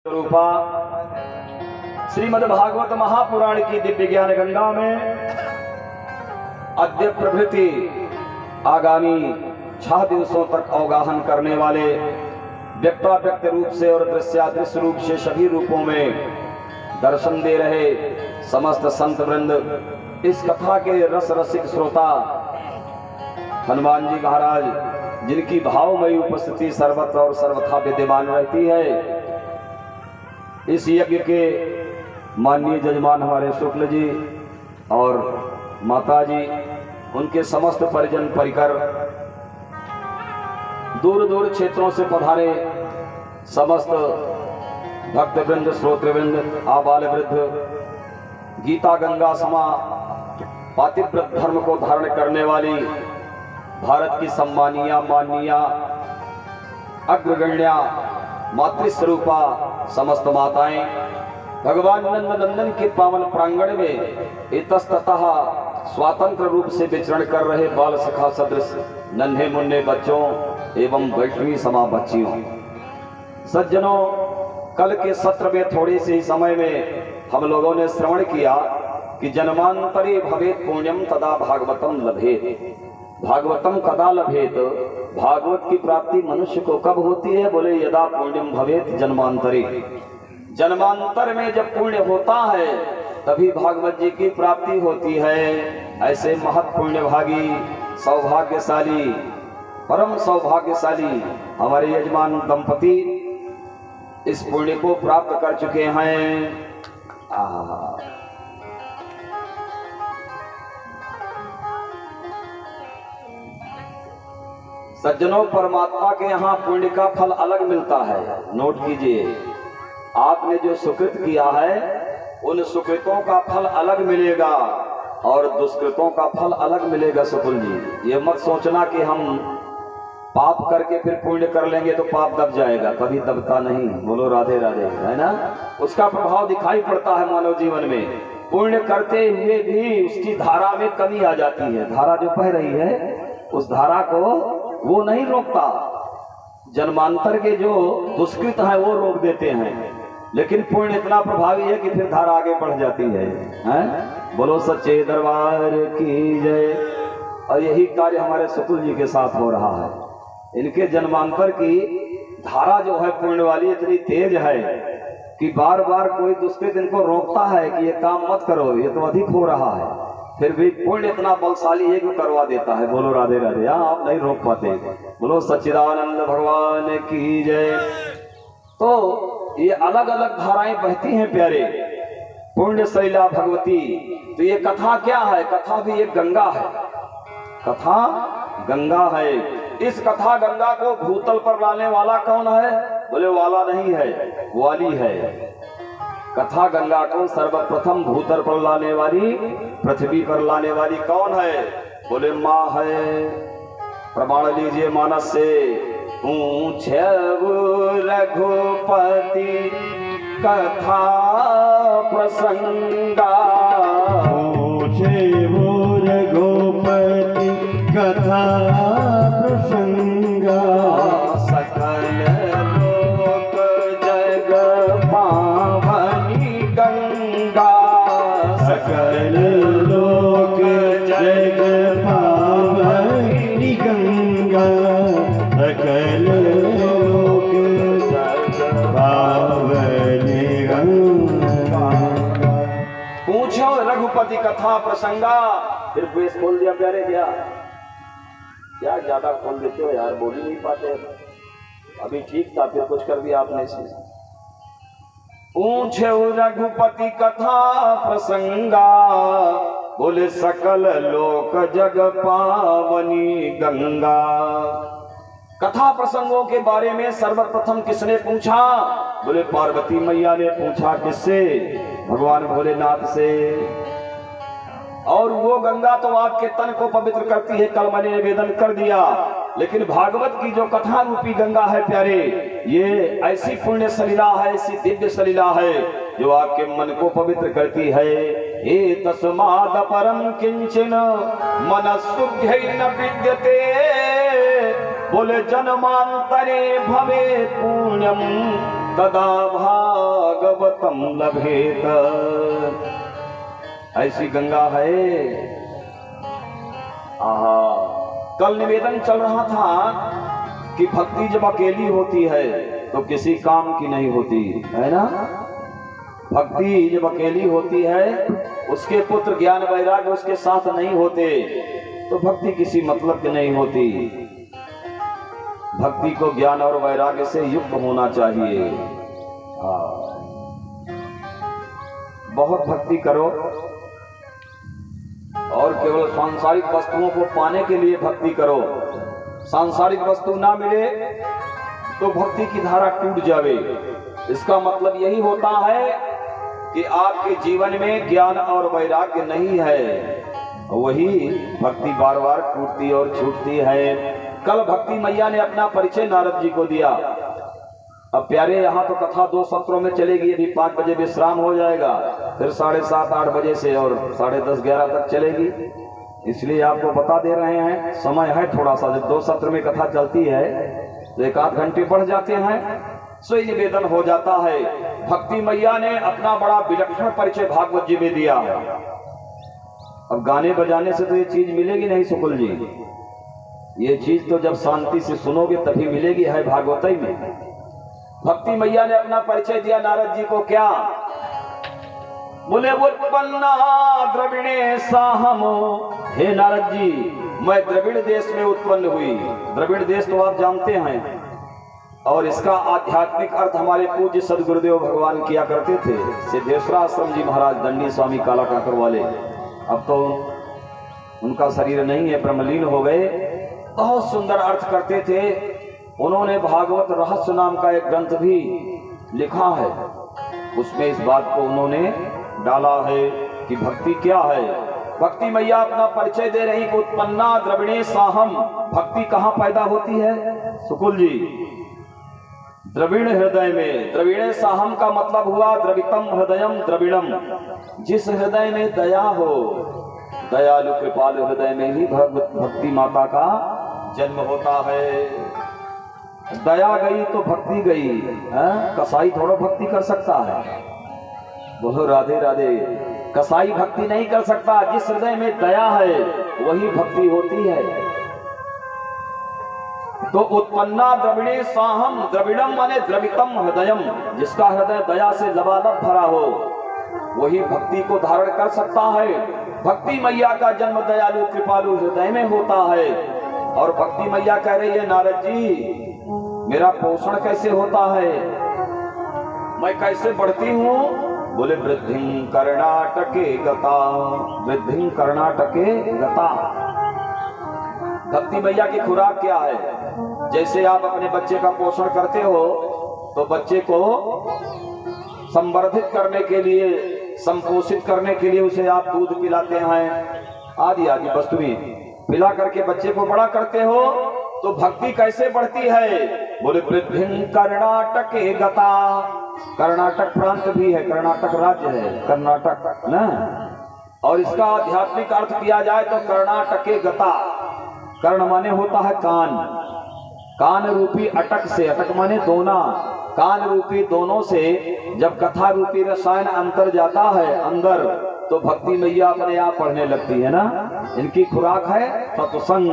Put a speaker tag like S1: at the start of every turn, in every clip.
S1: रूपा श्रीमद् भागवत महापुराण की दिव्य ज्ञान गंगा में अद्य प्रभृति आगामी 6 दिवसों तक अवगाहन करने वाले व्यक्ताव्यक्त रूप से और दृश्यादृश्य रूप से सभी रूपों में दर्शन दे रहे समस्त संत वृंद, इस कथा के रस रसिक श्रोता हनुमान जी महाराज, जिनकी भावमयी उपस्थिति सर्वत्र और सर्वथा विद्यमान रहती है, इस यज्ञ के माननीय जजमान हमारे शुक्ल जी और माता जी, उनके समस्त परिजन परिकर, दूर दूर क्षेत्रों से पधारे समस्त भक्तवृंद, श्रोतृवृंद, आबाल वृद्ध, गीता गंगा समा पातिव्रत धर्म को धारण करने वाली भारत की सम्मानिया माननीया अग्रगण्या मातृस्वरूपा समस्त माताएं, भगवान नंद नंदन के पावन प्रांगण में इतस्ततः स्वतंत्र रूप से विचरण कर रहे बाल सखा सदृश नन्हे मुन्ने बच्चों एवं वैष्णवी समा बच्चियों, सज्जनों, कल के सत्र में थोड़े से ही समय में हम लोगों ने श्रवण किया कि जन्मांतरे भवेत पुण्यम तदा भागवतम लभेत। भागवतम कदा लभेत, भागवत की प्राप्ति मनुष्य को कब होती है? बोले यदा पुण्यम भवेत जन्मांतरे। जन्मांतर में जब पुण्य होता है तभी भागवत जी की प्राप्ति होती है। ऐसे महत् पुण्यभागी, सौभाग्यशाली, परम सौभाग्यशाली हमारे यजमान दंपति इस पुण्य को प्राप्त कर चुके हैं। सज्जनों, परमात्मा के यहाँ पुण्य का फल अलग मिलता है। नोट कीजिए, आपने जो सुकृत किया है उन सुकृतों का फल अलग मिलेगा और दुष्कृतों का फल अलग मिलेगा। सुकुल जी, ये मत सोचना कि हम पाप करके फिर पुण्य कर लेंगे तो पाप दब जाएगा, कभी दबता नहीं। बोलो राधे राधे, है ना? उसका प्रभाव दिखाई पड़ता है मानव जीवन में। पुण्य करते हुए भी उसकी धारा में कमी आ जाती है। धारा जो बह रही है उस धारा को वो नहीं रोकता। जन्मांतर के जो दुष्कृत है वो रोक देते हैं, लेकिन पुण्य इतना प्रभावी है कि फिर धारा आगे बढ़ जाती है, हैं? बोलो सच्चे दरबार की जय। और यही कार्य हमारे शुक्ल जी के साथ हो रहा है। इनके जन्मांतर की धारा जो है पुण्य वाली इतनी तेज है कि बार बार कोई दुष्कृत इनको रोकता है कि ये काम मत करो, ये तो अधिक हो रहा है, फिर भी पुण्य इतना बलशाली है कि करवा देता है। बोलो राधे राधे। आप नहीं रोक पाते। बोलो सच्चिदानंद भगवान की जय। तो ये अलग अलग धाराएं बहती हैं प्यारे। पुण्य शैला भगवती, तो ये कथा क्या है? कथा भी एक गंगा है। कथा गंगा है। इस कथा गंगा को भूतल पर लाने वाला कौन है? बोले वाला नहीं है, वाली है। कथा गंगा को सर्वप्रथम भूतल पर लाने वाली, पृथ्वी पर लाने वाली कौन है? बोले माँ है। प्रमाण लीजिए मानस से। ऊंचे रघुपति कथा प्रसंगा, ऊंचे रघुपति कथा प्रसंगा, सकल लोक जग पावनी गंगा, सकल लोक जग पावनी गंगा, सकल लोक जग पावनी गंगा। पूछो रघुपति कथा प्रसंगा। फिर बेस खोल दिया प्यारे। क्या क्या ज्यादा खोल देते हो यार, बोल ही नहीं पाते। अभी ठीक था, फिर कुछ कर दिया आपने इसमें। पूछे रघुपति कथा प्रसंगा, बोले सकल लोक जग पावनी गंगा। कथा प्रसंगों के बारे में सर्वप्रथम किसने पूछा? बोले पार्वती मैया ने पूछा। किससे? भगवान भोलेनाथ से। और वो गंगा तो आपके तन को पवित्र करती है, कल मैंने निवेदन कर दिया। लेकिन भागवत की जो कथा रूपी गंगा है प्यारे, ये ऐसी पुण्य सलीला है, ऐसी दिव्य सलीला है जो आपके मन को पवित्र करती है। हे तस्माद परम किंचन मनस्सुभ्यै न विद्यते, बोले जन्मांतरे भवे पुण्यम तदा भागवतम लभेत। ऐसी गंगा है। आहा, कल निवेदन चल रहा था कि भक्ति जब अकेली होती है तो किसी काम की नहीं होती है ना। भक्ति जब अकेली होती है, उसके पुत्र ज्ञान वैराग्य उसके साथ नहीं होते तो भक्ति किसी मतलब की नहीं होती। भक्ति को ज्ञान और वैराग्य से युक्त होना चाहिए। बहुत भक्ति करो और केवल सांसारिक वस्तुओं को पाने के लिए भक्ति करो। सांसारिक वस्तु ना मिले तो भक्ति की धारा टूट जावे। इसका मतलब यही होता है कि आपके जीवन में ज्ञान और वैराग्य नहीं है, वही भक्ति बार बार टूटती और छूटती है। कल भक्ति मैया ने अपना परिचय नारद जी को दिया। अब प्यारे, यहाँ तो कथा 2 सत्रों में चलेगी। अभी 5 बजे विश्राम हो जाएगा, फिर 7:30-8 बजे से और 10:30-11 तक चलेगी। इसलिए आपको बता दे रहे हैं, समय है थोड़ा सा। जब 2 सत्र में कथा चलती है तो 1-8 घंटे बढ़ जाते हैं। सो निवेदन हो जाता है। भक्ति मैया ने अपना बड़ा विलक्षण परिचय भागवत जी में दिया है। अब गाने बजाने से तो ये चीज मिलेगी नहीं सुकुल जी। ये चीज तो जब शांति से सुनोगे तभी मिलेगी, है भागवत में। भक्ति मैया ने अपना परिचय दिया नारद जी को। क्या बोले? उत्पन्ना द्रविणे साहम। हे नारद जी, मैं द्रविड़ देश में उत्पन्न हुई। द्रविड़ देश तो आप जानते हैं, और इसका आध्यात्मिक अर्थ हमारे पूज्य सदगुरुदेव भगवान किया करते थे। सिद्धेश्वर आश्रम जी महाराज दंडी स्वामी काला काकर वाले, अब तो उनका शरीर नहीं है, ब्रह्मलीन हो गए। बहुत सुंदर अर्थ करते थे। उन्होंने भागवत रहस्य नाम का एक ग्रंथ भी लिखा है। उसमें इस बात को उन्होंने डाला है कि भक्ति क्या है। भक्ति मैया अपना परिचय दे रही कि उत्पन्ना द्रविणे साहम। भक्ति कहाँ पैदा होती है सुकुल जी? द्रविण हृदय में। द्रविणे साहम का मतलब हुआ द्रवितम हृदयम द्रविणम। जिस हृदय में दया हो, दयालु कृपालु हृदय में ही भक्ति माता का जन्म होता है। दया गई तो भक्ति गई है। कसाई थोड़ा भक्ति कर सकता है? बोलो राधे राधे। कसाई भक्ति नहीं कर सकता। जिस हृदय में दया है वही भक्ति होती है। तो उत्पन्ना द्रविणे साहम। द्रविणम माने द्रवितम हृदयम। जिसका हृदय दया से लबालब भरा हो वही भक्ति को धारण कर सकता है। भक्ति मैया का जन्म दयालु कृपालु हृदय में होता है। और भक्ति मैया कह रही है, नारद जी मेरा पोषण कैसे होता है, मैं कैसे बढ़ती हूँ? बोले वृद्धिं कर्णाटके गता। वृद्धिं कर्णाटके गता। भक्ति मैया की खुराक क्या है? जैसे आप अपने बच्चे का पोषण करते हो तो बच्चे को संवर्धित करने के लिए, संपोषित करने के लिए उसे आप दूध पिलाते हैं, आदि आदि वस्तुएं पिला करके बच्चे को बड़ा करते हो। तो भक्ति कैसे बढ़ती है? बोले वृद्धिं कर्णाटके गता। कर्नाटक प्रांत भी है, कर्नाटक राज्य है, कर्नाटक ना। और इसका आध्यात्मिक अर्थ किया जाए तो कर्णाटके गता। कर्ण माने होता है कान। कान रूपी अटक से, अटक माने दोना, कान रूपी दोनों से जब कथा रूपी रसायन अंतर जाता है अंदर, तो भक्ति मैया अपने आप पढ़ने लगती है ना। इनकी खुराक है सत्संग।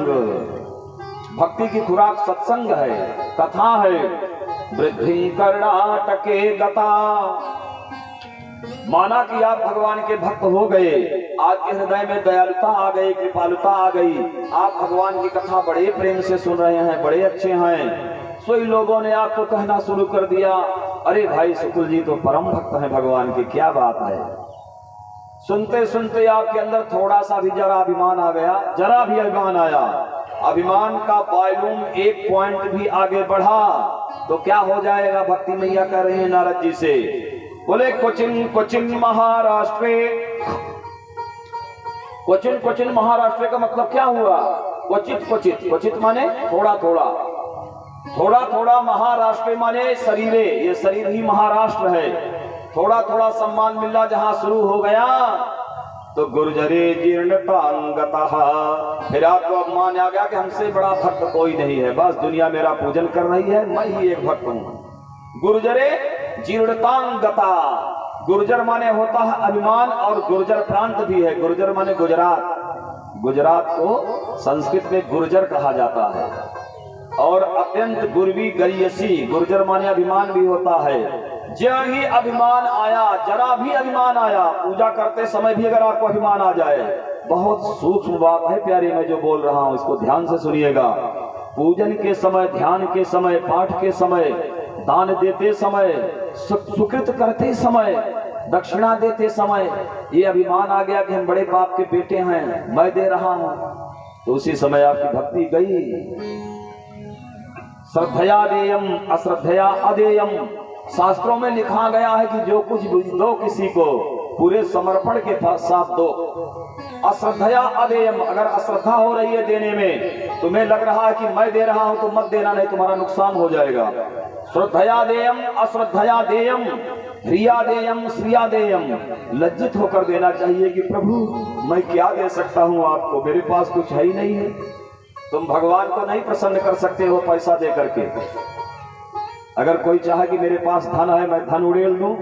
S1: भक्ति की खुराक सत्संग है, कथा है। वृद्धि कर्णाटके गता। माना कि आप भगवान के भक्त हो गए, आपके हृदय में दयालुता आ गई, कृपालुता आ गई, आप भगवान की कथा बड़े प्रेम से सुन रहे हैं, बड़े अच्छे हैं। सोई लोगों ने आपको कहना शुरू कर दिया, अरे भाई सुकुल जी तो परम भक्त हैं भगवान के, क्या बात है। सुनते सुनते आपके अंदर थोड़ा सा भी जरा अभिमान आ गया, जरा भी अभिमान आया, अभिमान का वॉल्यूम 1 पॉइंट भी आगे बढ़ा तो क्या हो जाएगा? भक्ति मैया कह रहे हैं नारद जी से। बोले क्वचिन क्वचिन महाराष्ट्रे। क्वचिन क्वचिन महाराष्ट्र का मतलब क्या हुआ? क्वचित क्वचित। क्वचित माने थोड़ा थोड़ा, थोड़ा थोड़ा महाराष्ट्र माने शरीरे, ये शरीर ही महाराष्ट्र है। थोड़ा थोड़ा सम्मान मिलना जहां शुरू हो गया तो गुर्जरे जीर्णतांगतः। फिर आपको अपमान आ गया कि हमसे बड़ा भक्त कोई नहीं है, बस दुनिया मेरा पूजन कर रही है, मैं ही एक भक्त हूँ। गुर्जरे जीर्णतांगता, गुर्जर माने होता है अभिमान, और गुर्जर प्रांत भी है। गुर्जर माने गुजरात, गुजरात को संस्कृत में गुर्जर कहा जाता है। और अत्यंत गुरवी गरीयसी, गुर्जर माने अभिमान भी होता है। जो ही अभिमान आया, जरा भी अभिमान आया, पूजा करते समय भी अगर आपको अभिमान आ जाए, बहुत सूक्ष्म बात है प्यारे, मैं जो बोल रहा हूं इसको ध्यान से सुनिएगा। पूजन के समय, ध्यान के समय, पाठ के समय, दान देते समय, सुकृत करते समय, दक्षिणा देते समय ये अभिमान आ गया कि हम बड़े बाप के बेटे हैं, मैं दे रहा हूं, तो उसी समय आपकी भक्ति गई। श्रद्धया देयम अश्रद्धया अदेयम, शास्त्रों में लिखा गया है कि जो कुछ दो किसी को पूरे समर्पण के साथ दो। अश्रद्धया अदेयम, अगर अश्रद्धा हो रही है देने में, तुम्हें लग रहा है कि मैं दे रहा हूं तो मत देना, नहीं तुम्हारा नुकसान हो जाएगा। श्रद्धया देयम अश्रद्धया देयम, रिया देयम श्रिया देयम, लज्जित होकर देना चाहिए कि प्रभु मैं क्या दे सकता हूं आपको, मेरे पास कुछ है ही नहीं है। तुम भगवान को नहीं प्रसन्न कर सकते हो पैसा दे करके। अगर कोई चाहे कि मेरे पास धन है, मैं धन उड़ेल दूं,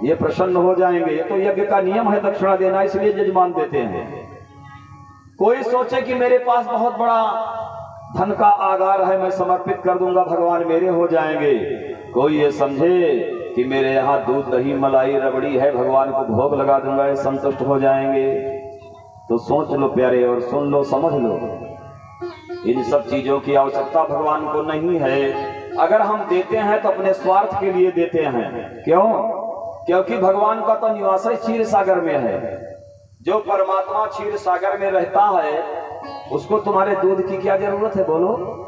S1: ये प्रसन्न हो जाएंगे। ये तो यज्ञ का नियम है दक्षिणा देना, इसलिए यजमान देते हैं। कोई सोचे कि मेरे पास बहुत बड़ा धन का आगार है, मैं समर्पित कर दूंगा, भगवान मेरे हो जाएंगे। कोई ये समझे कि मेरे यहाँ दूध दही मलाई रबड़ी है, भगवान को भोग लगा दूंगा, ये संतुष्ट हो जाएंगे। तो सोच लो प्यारे और सुन लो, समझ लो, इन सब चीजों की आवश्यकता भगवान को नहीं है। अगर हम देते हैं तो अपने स्वार्थ के लिए देते हैं। क्यों? क्योंकि भगवान का तो निवास क्षीर सागर में है। जो परमात्मा क्षीर सागर में रहता है उसको तुम्हारे दूध की क्या जरूरत है, बोलो?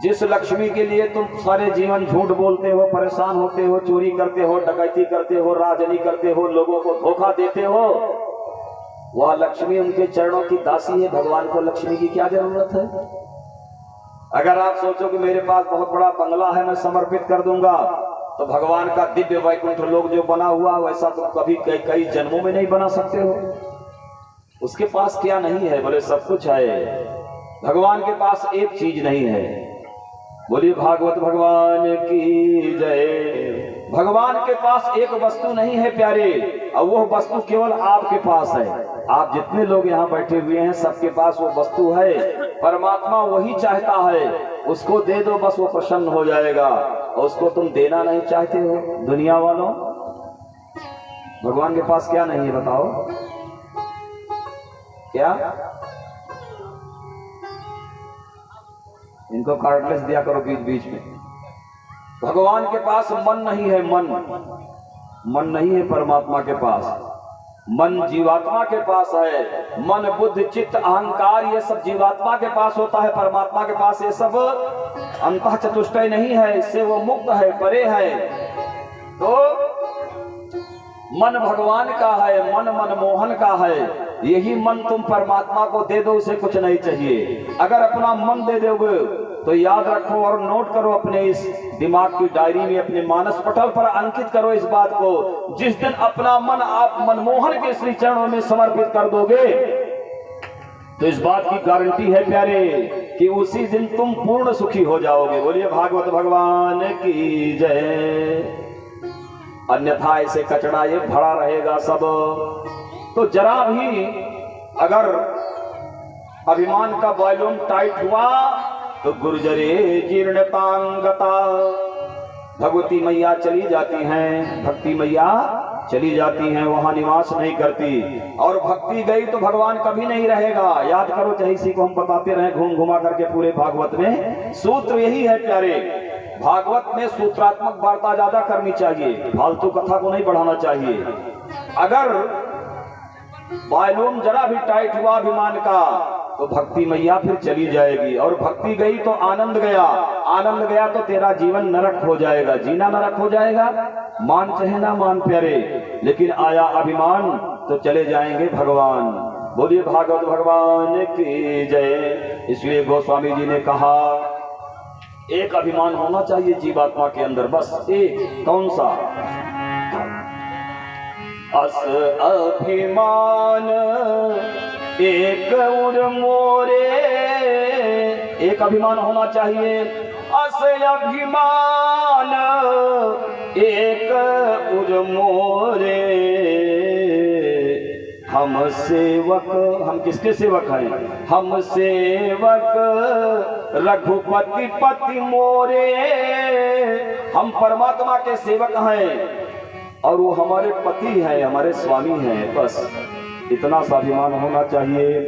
S1: जिस लक्ष्मी के लिए तुम सारे जीवन झूठ बोलते हो, परेशान होते हो, चोरी करते हो, डकैती करते हो, राजनी करते हो, लोगों को धोखा देते हो, वह लक्ष्मी उनके चरणों की दासी है। भगवान को लक्ष्मी की क्या जरूरत है? अगर आप सोचो कि मेरे पास बहुत बड़ा बंगला है, मैं समर्पित कर दूंगा, तो भगवान का दिव्य वैकुंठ लोक जो बना हुआ वैसा तो कभी कई जन्मों में नहीं बना सकते हो। उसके पास क्या नहीं है? बोले सब कुछ है। भगवान के पास एक चीज नहीं है। बोलिए भागवत भगवान की जय। भगवान के पास एक वस्तु नहीं है प्यारे, और वो वस्तु केवल आपके पास है। आप जितने लोग यहाँ बैठे हुए हैं सबके पास वो वस्तु है। परमात्मा वही चाहता है, उसको दे दो बस, वो प्रसन्न हो जाएगा। और उसको तुम देना नहीं चाहते हो दुनिया वालों। भगवान के पास क्या नहीं है बताओ? क्या? इनको कार्डलेस दिया करो बीच बीच में। भगवान के पास मन नहीं है, मन नहीं है परमात्मा के पास। मन जीवात्मा के पास है। मन बुद्धि चित्त अहंकार ये सब जीवात्मा के पास होता है। परमात्मा के पास ये सब अंतः चतुष्टय नहीं है, इससे वो मुक्त है, परे है। तो मन भगवान का है, मन मनमोहन का है। यही मन तुम परमात्मा को दे दो, उसे कुछ नहीं चाहिए। अगर अपना मन दे दोगे तो याद रखो और नोट करो अपने इस दिमाग की डायरी में, अपने मानस पटल पर अंकित करो इस बात को। जिस दिन अपना मन आप मनमोहन के श्री चरणों में समर्पित कर दोगे तो इस बात की गारंटी है प्यारे कि उसी दिन तुम पूर्ण सुखी हो जाओगे। बोलिए भागवत भगवान की जय। अन्यथा ऐसे कचड़ा ये भरा रहेगा सब। तो जरा भी अगर अभिमान का वॉल्यूम टाइट हुआ तो गुर्जरे जीर्णतांगता, भगवती मैया चली जाती हैं, भक्ति मैया चली जाती हैं, वहां निवास नहीं करती। और भक्ति गई तो भगवान कभी नहीं रहेगा। याद करो, चाहे इसी को हम बताते रहे घूम घुमा करके पूरे भागवत में। सूत्र यही है प्यारे, भागवत में सूत्रात्मक वार्ता ज्यादा करनी चाहिए, फालतू कथा को नहीं बढ़ाना चाहिए। अगर वॉल्यूम जरा भी टाइट हुआ अभिमान का तो भक्ति मैया फिर चली जाएगी। और भक्ति गई तो आनंद गया, आनंद गया तो तेरा जीवन नरक हो जाएगा, जीना नरक हो जाएगा। मान चाहे ना मान प्यारे, लेकिन आया अभिमान तो चले जाएंगे भगवान। बोलिए भागवत भगवान की जय। इसलिए गोस्वामी जी ने कहा एक अभिमान होना चाहिए जीवात्मा के अंदर, बस एक। कौन सा? अस अभिमान एक उर मोरे। एक अभिमान होना चाहिए, अस अभिमान एक उर मोरे, हम सेवक, हम किसके सेवक हैं? हम सेवक रघुपति पति मोरे, हम परमात्मा के सेवक हैं और वो हमारे पति हैं, हमारे स्वामी हैं। बस इतना स्वाभिमान होना चाहिए।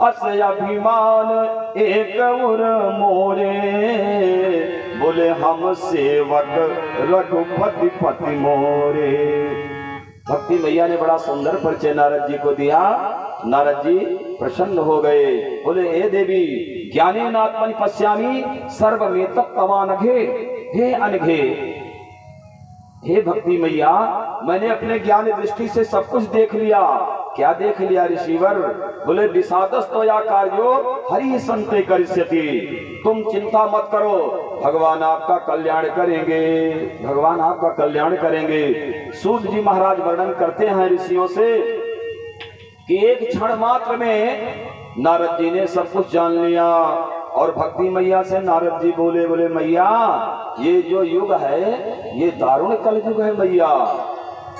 S1: अस अभिमान एक उर मोरे, बोले हम सेवक रघुपति पति मोरे। भक्ति मैया ने बड़ा सुंदर परिचय नारद जी को दिया। नारद जी प्रसन्न हो गए, बोले हे देवी ज्ञाने नात्मनि पश्यामि सर्वमेतत् तवानघे। हे अनघे, हे भक्ति मैया, मैंने अपने ज्ञान दृष्टि से सब कुछ देख लिया। क्या देख लिया ऋषिवर? बोले विषादस्तया कार्यो हरि संते करिष्यति, तुम चिंता मत करो, भगवान आपका कल्याण करेंगे, भगवान आपका कल्याण करेंगे। सूत जी महाराज वर्णन करते हैं ऋषियों से कि एक क्षण मात्र में नारद जी ने सब कुछ जान लिया। और भक्ति मैया से नारद जी बोले, बोले मैया ये जो युग है ये दारुण कल युग है मैया।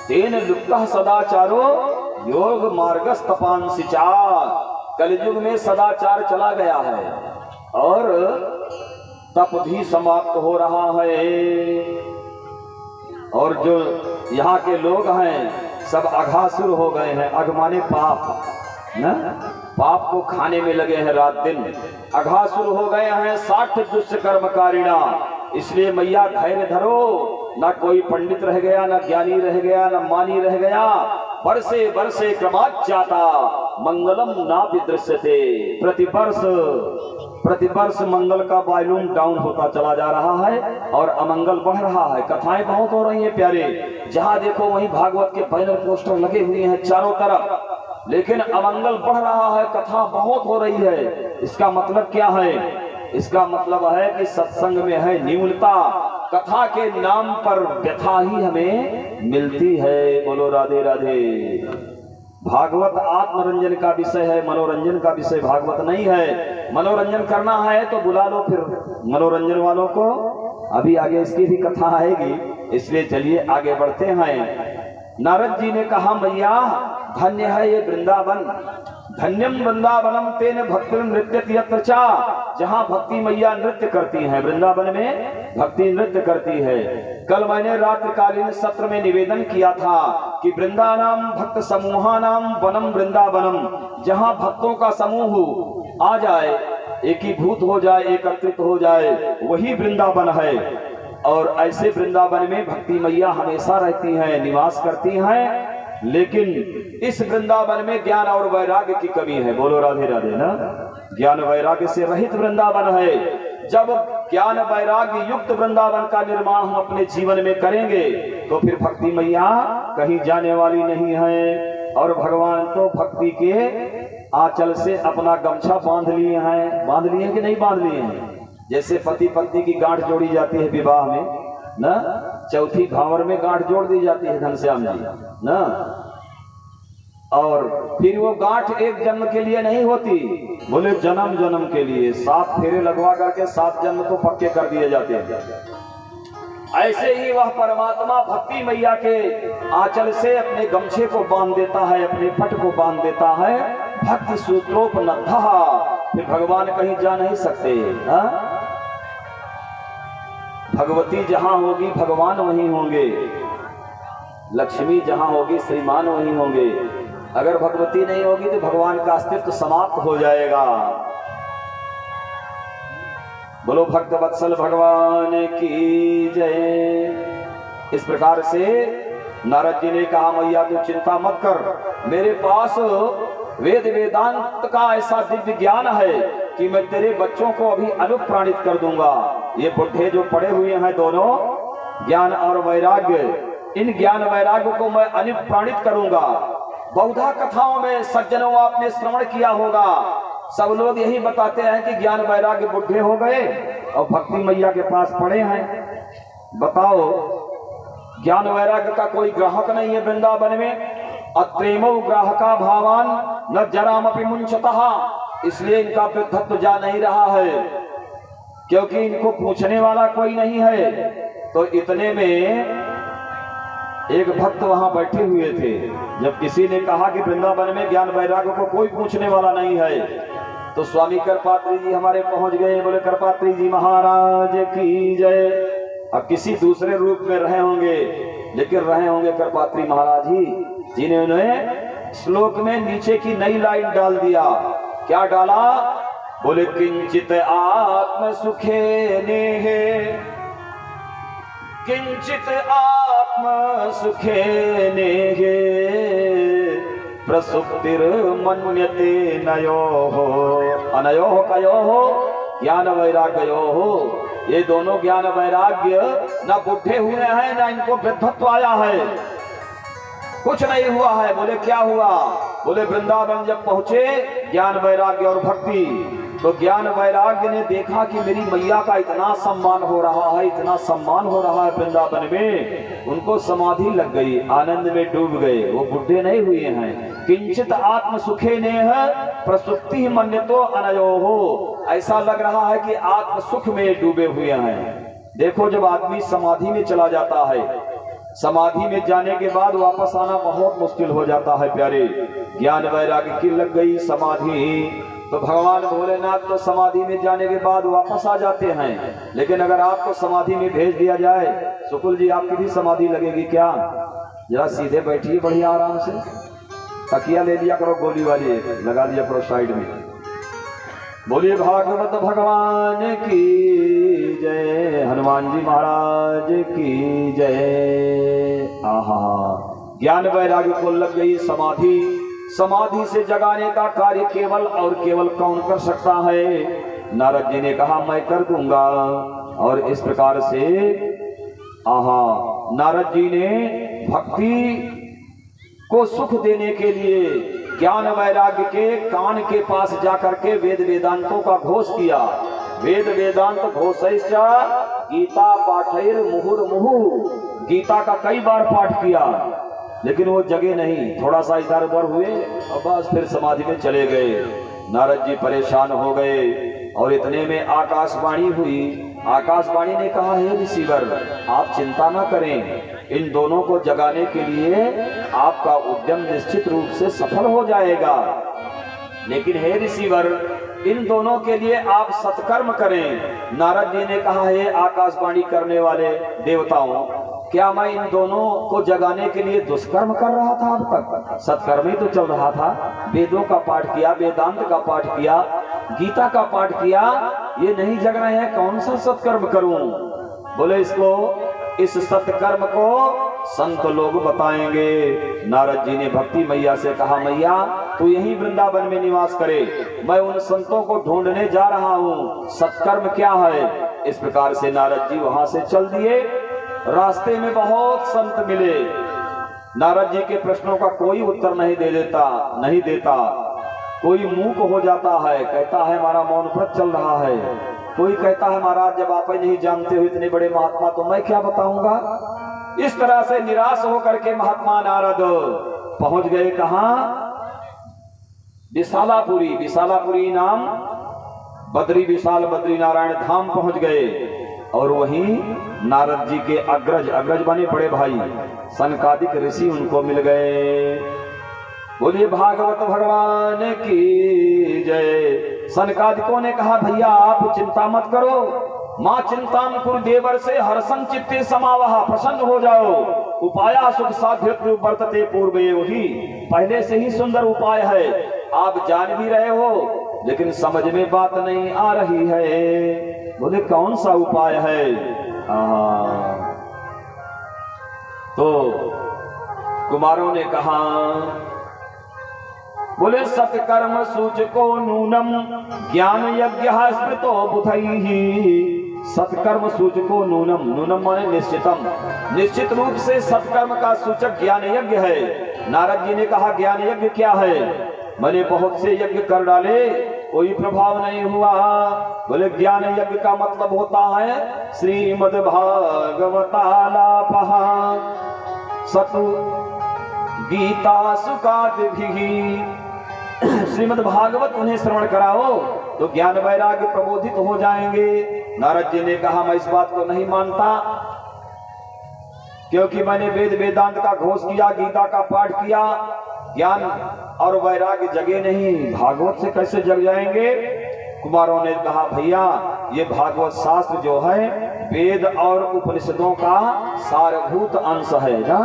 S1: तेन लुप्तः सदाचारो योग मार्गस्तपांसिचा, कलयुग में सदाचार चला गया है और तप भी समाप्त हो रहा है। और जो यहाँ के लोग हैं सब अघासुर हो गए हैं। अघ माने पाप न, पाप को खाने में लगे हैं रात दिन, अघासुर हो गए हैं 60 दुष्कर्मकारिणा। इसलिए मैया धैर्य धरो, ना कोई पंडित रह गया, ना ज्ञानी रह गया, ना मानी रह गया। वर्षे वर्षे क्रमात् जाता मंगलम नापि दृश्यते, प्रतिवर्ष मंगल का वॉल्यूम डाउन होता चला जा रहा है और अमंगल बढ़ रहा है। कथाएं बहुत हो रही हैं प्यारे, जहां देखो वहीं भागवत के बैनर पोस्टर लगे हुए हैं चारों तरफ, लेकिन अमंगल बढ़ रहा है, कथा बहुत हो रही है। इसका मतलब क्या है? इसका मतलब है कि सत्संग में है न्यूनता, कथा के नाम पर व्यथा ही हमें मिलती है। बोलो राधे राधे। भागवत आत्मरंजन का विषय है, मनोरंजन का विषय भागवत नहीं है। मनोरंजन करना है तो बुला लो फिर मनोरंजन वालों को, अभी आगे इसकी भी कथा आएगी। इसलिए चलिए आगे बढ़ते हैं। नारद जी ने कहा मैया धन्य है ये वृंदावन, धन्यम वृंदावनम तेन भक्ति नृत्य यत्र चा, जहाँ भक्ति मैया नृत्य करती हैं, वृंदावन में भक्ति नृत्य करती है। कल मैंने रात्रिकालीन सत्र में निवेदन किया था कि वृंदानाम भक्त समूहानाम वनम वृंदावनम, जहाँ भक्तों का समूह आ जाए, एकीभूत हो जाए, एकत्रित हो जाए, वही वृंदावन है। और ऐसे वृंदावन में भक्ति मैया हमेशा रहती हैं, निवास करती हैं। लेकिन इस वृंदावन में ज्ञान और वैराग्य की कमी है। बोलो राधे राधे ना। ज्ञान वैराग्य से रहित वृंदावन है। जब ज्ञान वैराग्य युक्त वृंदावन का निर्माण हम अपने जीवन में करेंगे तो फिर भक्ति मैया कहीं जाने वाली नहीं है। और भगवान तो भक्ति के आंचल से अपना गमछा बांध लिए हैं। बांध लिए कि नहीं बांध लिए हैं? जैसे पति पत्नी की गांठ जोड़ी जाती है विवाह में ना, चौथी भावर में गांठ जोड़ दी जाती है घनश्याम जी ना। और फिर वो गांठ एक जन्म के लिए नहीं होती, बोले जन्म जन्म के लिए। 7 फेरे लगवा करके 7 जन्म तो पक्के कर दिए जाते हैं। ऐसे ही वह परमात्मा भक्ति मैया के आंचल से अपने गमछे को बांध देता है, अपने पट को बांध देता है। भक्ति सूत्रोपनद्धः, फिर भगवान कहीं जा नहीं सकते। हा? भगवती जहां होगी भगवान वहीं होंगे, लक्ष्मी जहां होगी श्रीमान वहीं होंगे। अगर भगवती नहीं होगी तो भगवान का अस्तित्व समाप्त हो जाएगा। बोलो भक्त वत्सल भगवान की जय। इस प्रकार से नारद जी ने कहा मैया तू चिंता मत कर, मेरे पास वेद वेदांत का ऐसा दिव्य ज्ञान है कि मैं तेरे बच्चों को अभी अनुप्राणित कर दूंगा। ये बुढ़े जो पड़े हुए हैं दोनों, ज्ञान और वैराग्य, इन ज्ञान वैराग्य को मैं अनुप्राणित करूंगा। बहुधा कथाओं में सज्जनों आपने श्रवण किया होगा, सब लोग यही बताते हैं कि ज्ञान वैराग्य बुढ़े हो गए और भक्ति मैया के पास पड़े हैं। बताओ, ज्ञान वैराग्य का कोई ग्राहक नहीं है वृंदावन में। अत्रेमो ग्राहका भावान न जरामपि मुंचतः, इसलिए इनका वृद्धत्व जा नहीं रहा है। क्योंकि इनको पूछने वाला कोई नहीं है। तो इतने में एक भक्त वहां बैठे हुए थे। जब किसी ने कहा कि वृंदावन में ज्ञान वैराग्य को कोई पूछने वाला नहीं है, तो स्वामी करपात्री जी हमारे पहुंच गए। बोले करपात्री जी महाराज की जय। अब किसी दूसरे रूप में रहे होंगे, लेकिन रहे होंगे करपात्री महाराज ही, जिन्होंने श्लोक में नीचे की नई लाइन डाल दिया। क्या डाला? बोले किंचित आत्म सुखे नेहे, किंचित आत्म सुखे नेहे, प्रसुप्तिर्मन्यते नयोः अनयोः कयोः ज्ञान वैराग्योः। ये दोनों ज्ञान वैराग्य ना बुढ़े हुए हैं ना इनको वृद्धत्व आया है, कुछ नहीं हुआ है। बोले क्या हुआ? बोले वृंदावन जब पहुंचे ज्ञान वैराग्य और भक्ति, तो ज्ञान वैराग्य ने देखा कि मेरी मैया का इतना सम्मान हो रहा है, इतना सम्मान हो रहा है वृंदावन में, उनको समाधि लग गई, आनंद में डूब गए। वो बुढ़े नहीं हुए हैं। किंचित आत्म सुखे नेह प्रसुप्ति मन्यतो अनयोः। ऐसा लग रहा है कि आत्म सुख में डूबे हुए हैं। देखो जब आदमी समाधि में चला जाता है, समाधि में जाने के बाद वापस आना बहुत मुश्किल हो जाता है प्यारे। ज्ञान वैराग्य की लग गई समाधि, तो भगवान भोलेनाथ तो समाधि में जाने के बाद वापस आ जाते हैं। लेकिन अगर आपको समाधि में भेज दिया जाए, सुकुल जी आपकी भी समाधि लगेगी क्या? जरा सीधे बैठिए बढ़िया आराम से, तकिया ले लिया करो, गोली वाली लगा दिया करो साइड में। बोलिए भागवत भगवान की जय, हनुमान जी महाराज की जय। आहा, ज्ञान वैराग्य को लग गई समाधि। समाधि से जगाने का कार्य केवल और केवल कौन कर सकता है? नारद जी ने कहा मैं कर दूंगा। और इस प्रकार से आहा, नारद जी ने भक्ति को सुख देने के लिए ज्ञान वैराग्य के कान के पास जाकर के वेद वेदांतों का घोष किया। वेद वेदांत घोषैश्चा गीता पाठैर मुहुर्मुहुः। गीता का कई बार पाठ किया, लेकिन वो जगे नहीं, थोड़ा सा इधर उधर हुए और बस फिर समाधि में चले गए। नारद जी परेशान हो गए और इतने में आकाशवाणी हुई। आकाशवाणी ने कहा हे ऋषिवर आप चिंता न करें, इन दोनों को जगाने के लिए आपका उद्यम निश्चित रूप से सफल हो जाएगा। लेकिन हे ऋषिवर इन दोनों के लिए आप सत्कर्म करें। नारद जी ने कहा हे आकाशवाणी करने वाले देवताओं, क्या मैं इन दोनों को जगाने के लिए दुष्कर्म कर रहा था? अब तक सत्कर्म ही तो चल रहा था। वेदों का पाठ किया, वेदांत का पाठ किया, गीता का पाठ किया, ये नहीं जग रहे हैं, कौन सा सत्कर्म करूं? बोले इसको, इस सत्कर्म को संत लोग बताएंगे। नारद जी ने भक्ति मैया से कहा मैया तू यहीं वृंदावन में निवास करे, मैं उन संतों को ढूंढने जा रहा हूँ, सत्कर्म क्या है? इस प्रकार से नारद जी वहां से चल दिए। रास्ते में बहुत संत मिले। नारद जी के प्रश्नों का कोई उत्तर नहीं देता। कोई मूक हो जाता है, कहता है हमारा मौन व्रत चल रहा है। कोई कहता है महाराज जब आप ही नहीं जानते हो इतने बड़े महात्मा तो मैं क्या बताऊंगा। इस तरह से निराश होकर के महात्मा नारद पहुंच गए कहां? विशालापुरी। विशालापुरी नाम बद्री विशाल बद्री नारायण धाम पहुंच गए। और वहीं नारद जी के अग्रज बने बड़े भाई सनकादिक ऋषि उनको मिल गए। बोलिए भागवत भगवान की जय। सनकादिकों ने कहा भैया आप चिंता मत करो, माँ चिंतामकुर देवर से हर्षं चित्ते समावह, प्रसन्न हो जाओ। उपाया सुख साध्य वर्तते पूर्व, वही पहले से ही सुंदर उपाय है। आप जान भी रहे हो लेकिन समझ में बात नहीं आ रही है। बोले कौन सा उपाय है? तो कुमारों ने कहा, बोले सत्कर्म सूचको नूनम ज्ञान यज्ञ स्मृतो बुधैहि। सत्कर्म सूचको नूनम, नूनम माने निश्चितम, निश्चित रूप से सत्कर्म का सूचक ज्ञान यज्ञ है। नारद जी ने कहा ज्ञान यज्ञ क्या है? मैंने बहुत से यज्ञ कर डाले, कोई प्रभाव नहीं हुआ। बोले ज्ञान यज्ञ का मतलब होता है श्रीमद् भागवतालापः सतु गीता सुखादिभिः। श्रीमद् भागवत उन्हें श्रवण कराओ तो ज्ञान वैराग्य प्रबोधित हो जाएंगे। नारद जी ने कहा मैं इस बात को नहीं मानता, क्योंकि मैंने वेद वेदांत का घोष किया, गीता का पाठ किया, ज्ञान और वैराग्य जगे नहीं, भागवत से कैसे जग जाएंगे। कुमारों ने कहा भैया ये भागवत शास्त्र जो है वेद और उपनिषदों का सारभूत अंश है ना।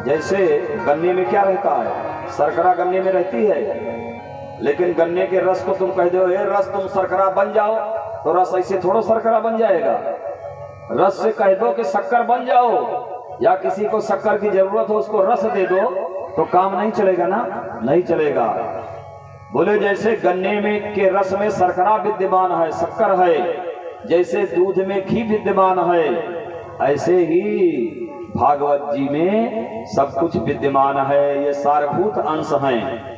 S1: जैसे गन्ने में क्या रहता है, शर्करा गन्ने में रहती है, लेकिन गन्ने के रस को तुम कह दो ये रस तुम शर्करा बन जाओ, तो रस ऐसे थोड़ा शर्करा बन जाएगा। रस से कह दो कि शक्कर बन जाओ, या किसी को शक्कर की जरूरत हो उसको रस दे दो, तो काम नहीं चलेगा ना, नहीं चलेगा। बोले जैसे गन्ने में के रस में शर्करा विद्यमान है, शक्कर है, जैसे दूध में घी विद्यमान है, ऐसे ही भागवत जी में सब कुछ विद्यमान है, ये सारभूत अंश हैं।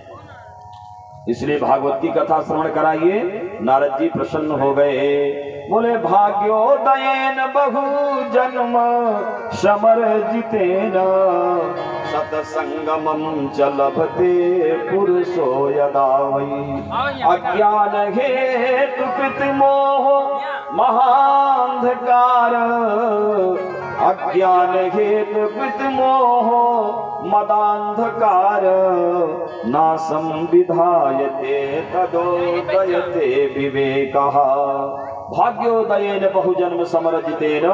S1: इसलिए भागवत की कथा श्रवण कराइए। नारद जी प्रसन्न हो गए, बोले भाग्योदयेन बहु जन्म समर्जितेन सतसंगमं च लभते पुरुषो यदा वै अज्ञान हेतु कृतमोह महांधकार अज्ञान हेतु कृतमोह मदांधकार नासं विधायते तदोदयते विवेकः। भाग्योदयेन बहुजन्म समर्जितेन,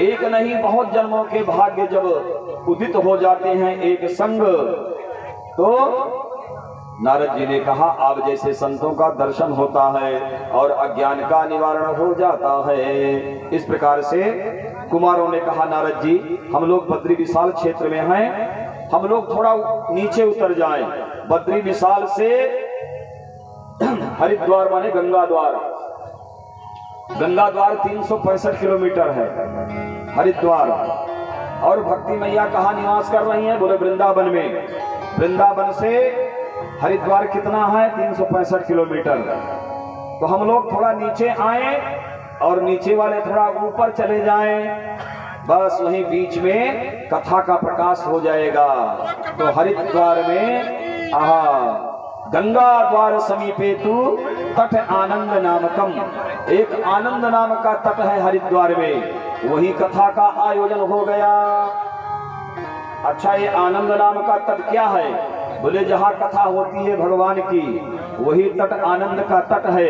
S1: एक नहीं बहुत जन्मों के भाग्य जब उदित हो जाते हैं एक संग, तो नारद जी ने कहा आप जैसे संतों का दर्शन होता है और अज्ञान का निवारण हो जाता है। इस प्रकार से कुमारों ने कहा नारद जी हम लोग बद्री विशाल क्षेत्र में हैं, हम लोग थोड़ा नीचे उतर जाएं। बद्री विशाल से हरिद्वार माने गंगा द्वार, गंगा द्वार 365 किलोमीटर है हरिद्वार। और भक्ति मैया कहाँ निवास कर रही हैं, बोले वृंदावन में। वृंदावन से हरिद्वार कितना है, 365 किलोमीटर। तो हम लोग थोड़ा नीचे आए और नीचे वाले थोड़ा ऊपर चले जाएं, बस वहीं बीच में कथा का प्रकाश हो जाएगा। तो हरिद्वार में गंगा द्वार समीपे तु तट आनंद नामकम, एक आनंद नाम का तट है हरिद्वार में, वही कथा का आयोजन हो गया। अच्छा ये आनंद नाम का तट क्या है, बोले जहाँ कथा होती है भगवान की वही तट आनंद का तट है।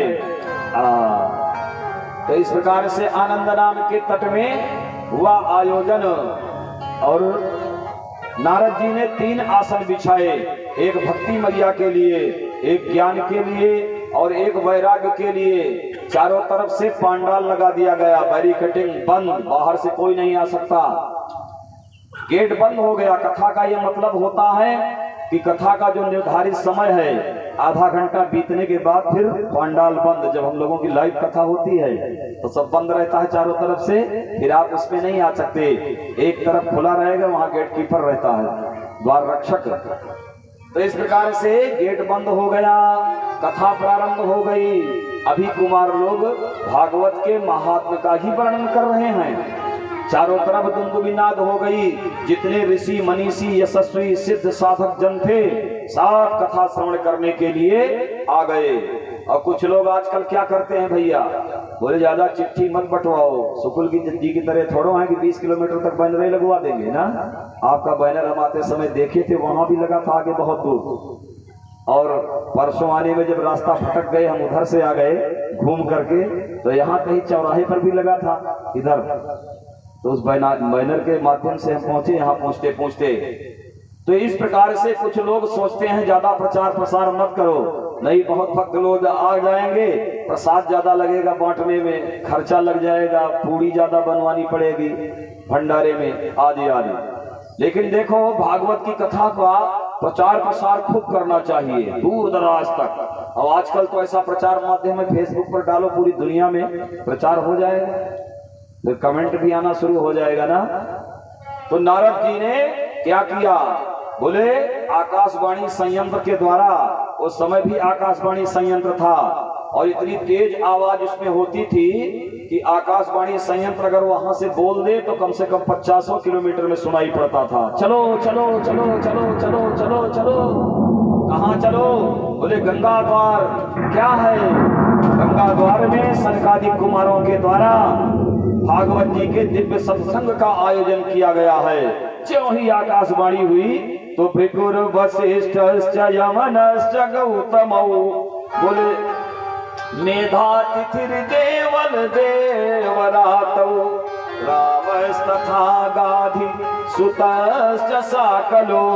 S1: तो इस प्रकार से आनंद नाम के तट में हुआ आयोजन। और नारद जी ने 3 आसन बिछाए, एक भक्ति मैया के लिए, एक ज्ञान के लिए और एक वैराग्य के लिए। चारों तरफ से पांडाल लगा दिया गया, बैरिकेडिंग बंद, बाहर से कोई नहीं आ सकता, गेट बंद हो गया। कथा का ये मतलब होता है कि कथा का जो निर्धारित समय है आधा घंटा बीतने के बाद फिर पांडाल बंद। जब हम लोगों की लाइव कथा होती है तो सब बंद रहता है चारों तरफ से, फिर आप उसमें नहीं आ सकते। एक तरफ खुला रहेगा, वहां गेट कीपर रहता है, द्वार रक्षक। तो इस प्रकार से गेट बंद हो गया, कथा प्रारंभ हो गई। अभी कुमार लोग भागवत के महात्म का ही वर्णन कर रहे हैं। चारों तरफ दुंदुभिनाद हो गई, जितने ऋषि मनीषी यशस्वी सिद्ध साधक जन थे सब कथा श्रवण करने के लिए आ गए। और कुछ लोग आजकल क्या करते हैं भैया, बोले ज्यादा चिट्ठी मत बंटवाओ, सुकुल की जी की तरह थोड़ो है कि 20 किलोमीटर तक बैनर लगवा देंगे ना। आपका बैनर हम आते समय देखे थे, वहां भी लगा था आगे बहुत दूर। और परसों आने में जब रास्ता भटक गए, हम उधर से आ गए घूम करके, तो यहाँ कहीं चौराहे पर भी लगा था इधर। तो उस बैनर के माध्यम से हम पहुंचे यहाँ पहुंचते पहुंचते। तो इस प्रकार से कुछ लोग सोचते हैं ज्यादा प्रचार प्रसार मत करो, नहीं बहुत भक्त लोग आ जाएंगे, प्रसाद ज्यादा लगेगा बांटने में, खर्चा लग जाएगा, पूड़ी ज्यादा बनवानी पड़ेगी भंडारे में, आदि आदि। लेकिन देखो भागवत की कथा का प्रचार प्रसार खूब करना चाहिए दूर दराज तक। और आजकल तो ऐसा प्रचार माध्यम है, फेसबुक पर डालो पूरी दुनिया में प्रचार हो जाएगा, तो कमेंट भी आना शुरू हो जाएगा ना। तो नारद जी ने क्या किया, बोले आकाशवाणी संयंत्र के द्वारा, उस समय भी आकाशवाणी संयंत्र था और इतनी तेज आवाज उसमें होती थी कि आकाशवाणी संयंत्र अगर वहां से बोल दे तो कम से कम 50 किलोमीटर में सुनाई पड़ता था। चलो चलो चलो चलो चलो चलो चलो, कहाँ चलो? बोले गंगा द्वार। क्या है? गंगा द्वार में सनकादिक कुमारों के द्वारा भागवत जी के दिव्य सत्संग का आयोजन किया गया है। ज्यों ही आकाशवाणी हुई तो भृगुर वशिष्ठ यमनश्च गौतमौ, बोले मेधातिथिर देवल देवरातौ, रामस्तथा गाधि सुतश्च साकलो,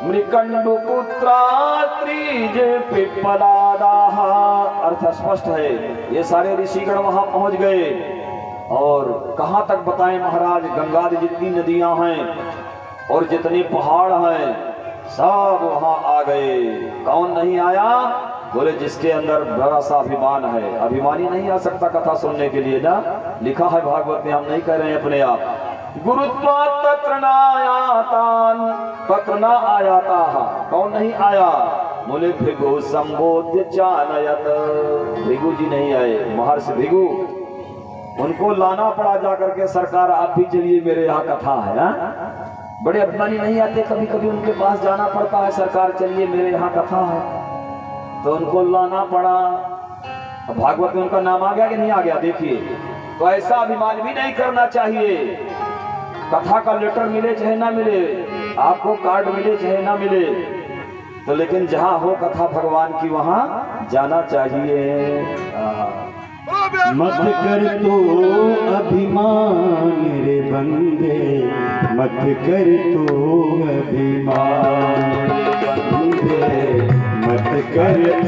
S1: मृकंडु पुत्रात्रिज पिप्पलादाः। अर्थ स्पष्ट है। ये सारे ऋषिगण वहां पहुंच गए और कहाँ तक बताएं महाराज, गंगा की जितनी नदियां हैं और जितने पहाड़ हैं सब वहां आ गए। कौन नहीं आया? बोले जिसके अंदर बड़ा सा अभिमान है। अभिमानी नहीं आ सकता कथा सुनने के लिए ना, लिखा है भागवत में, हम नहीं कह रहे हैं अपने आप। गुरुत्वा तत्र न आयातान, तत्र न आयाता। कौन नहीं आया? बोले भृगु संबोध्य चानयत, भृगु जी नहीं आए, महर्षि भृगु, उनको लाना पड़ा जाकर के, सरकार आप भी चलिए मेरे यहाँ कथा है। हा? बड़े अभिमानी नहीं आते, कभी कभी उनके पास जाना पड़ता है, सरकार चलिए मेरे यहाँ कथा है, तो उनको लाना पड़ा। भागवत में उनका नाम आ गया कि नहीं आ गया? देखिए, तो ऐसा अभिमान भी नहीं करना चाहिए। कथा का लेटर मिले चाहे ना मिले, आपको कार्ड मिले चाहे ना मिले, तो लेकिन जहाँ हो कथा भगवान की वहाँ जाना चाहिए।
S2: मत कर तो अभिमान रे बंदे, मत कर तो अभिमान बंदे, मत कर